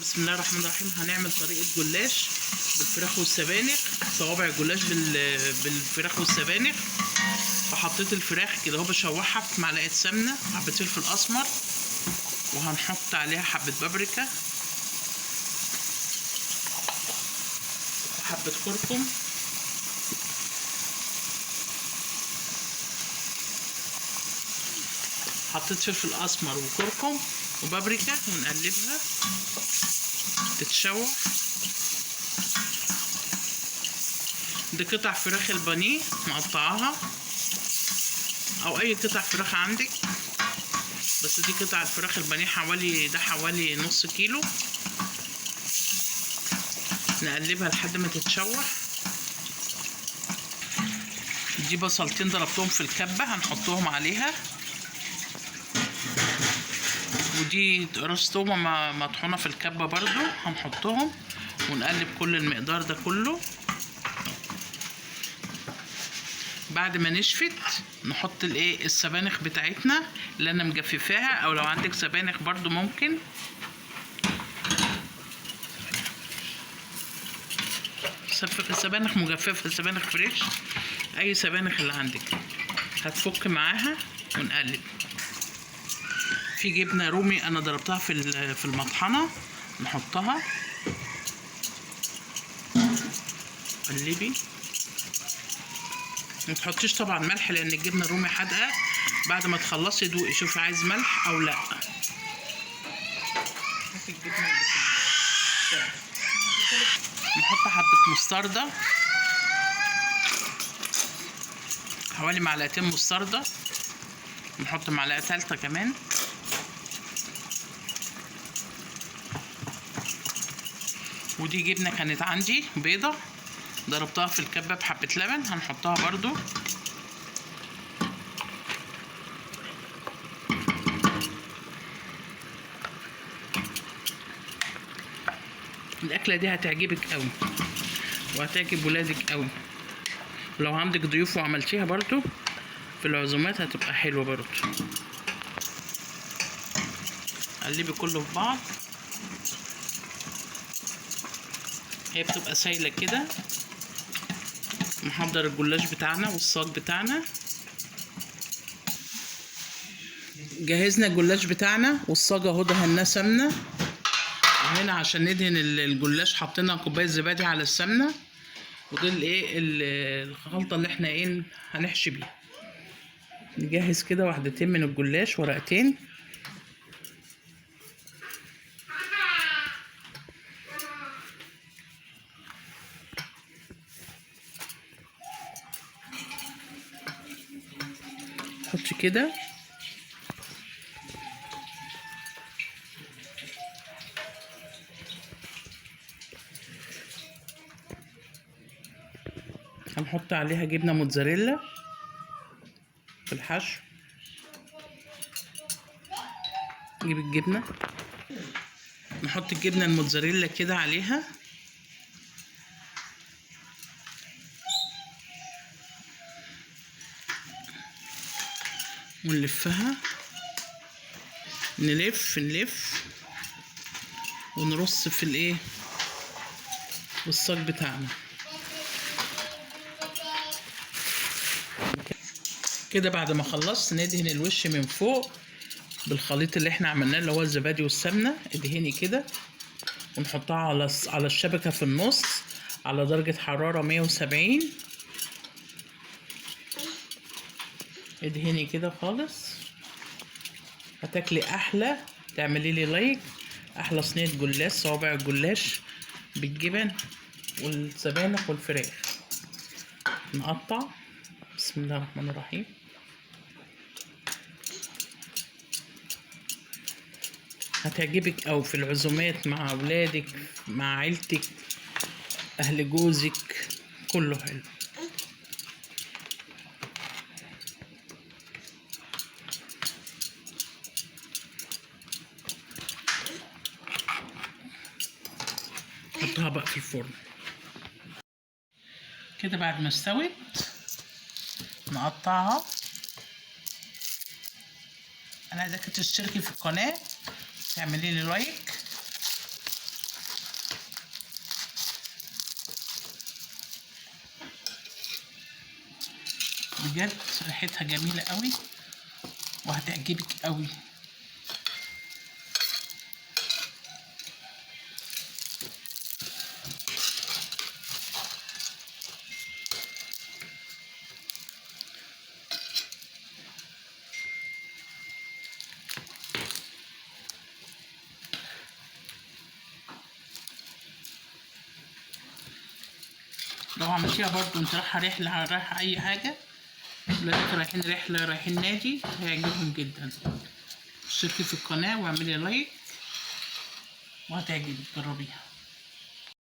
بسم الله الرحمن الرحيم. هنعمل طريقة جلاش بالفراخ والسبانخ، صوابع جلاش بالفراخ والسبانخ. فحطيت الفراخ كده اهو بشوحها في معلقة سمنة، حبة فلفل اسمر، وهنحط عليها حبة بابريكا وحبة كركم حطيت فلفل اسمر وكركم وبابريكا ونقلبها تتشوح. دي قطع فراخ البانيه مقطعاها او اي قطع فراخ عندك، بس دي قطع الفراخ البانيه حوالي نص كيلو. نقلبها لحد ما تتشوح. دي بصلتين ضربتهم في الكبة هنحطهم عليها، ودي راس تومه مطحونه في الكبه برضو هنحطهم، ونقلب كل المقدار ده كله. بعد ما نشفت نحط السبانخ بتاعتنا اللي انا مجففاها، او لو عندك سبانخ برضو ممكن. سبانخ مجففه، سبانخ فريش، اي سبانخ اللي عندك هتفك معاها. ونقلب. في جبنه رومي انا ضربتها في المطحنه نحطها. قلبي. ما تحطيش طبعا ملح لان الجبنه الرومي حادقه. بعد ما تخلصي دوقي شوفي عايز ملح او لا. نحط حبه مستردة، حوالي معلقتين مستردة. نحط معلقه ثالثه كمان. ودي جبنه كانت عندي بيضه ضربتها في الكبه بحبه لبن هنحطها برضو. الاكله دي هتعجبك قوي وهتعجب ولادك قوي، ولو عندك ضيوف وعملتيها برضو في العزومات هتبقى حلوه برضو. قلبي كله في بعض. هي بتبقى سايله كده. نحضر الجلاش بتاعنا والصاج بتاعنا. جهزنا الجلاش بتاعنا والصاج اهو دهناه سمنه، وهنا عشان ندهن الجلاش حطينا كوبايه زبادي على السمنه. ودول الخلطه اللي احنا هنحشي بيها. نجهز كده واحدتين من الجلاش، ورقتين. حطي كده. هنحط عليها جبنه موتزاريلا في الحشو. نجيب الجبنه نحط الجبنه الموتزاريلا كده عليها، ونلفها. نلف ونرص في الصاج بتاعنا كده. بعد ما خلصت ندهن الوش من فوق بالخليط اللي احنا عملناه اللي هو الزبادي والسمنه. ادهني كده ونحطها على الشبكه في النص على درجه حراره 170. ادهني كده خالص. هتاكلي احلى. تعملي لي لايك. احلى صينيه جلاش، صوابع الجلاش بالجبن والسبانخ والفراخ. نقطع. بسم الله الرحمن الرحيم. هتعجبك او في العزومات مع اولادك مع عيلتك اهل جوزك كله حلو. حطها بقى في الفرن كده. بعد ما استوت نقطعها. انا عايزاكي تشتركي في القناه، تعملي لي لايك بجد ريحتها جميلة قوي وهتعجبك قوي. لو عملتيها برضو انت رايحة رحلة، رايحة اي حاجة، ولادك رايحين رحلة، رايحين نادي، هيعجبهم جدا. اشتركي في القناة واعملي لايك وهتعجبك، جربيها.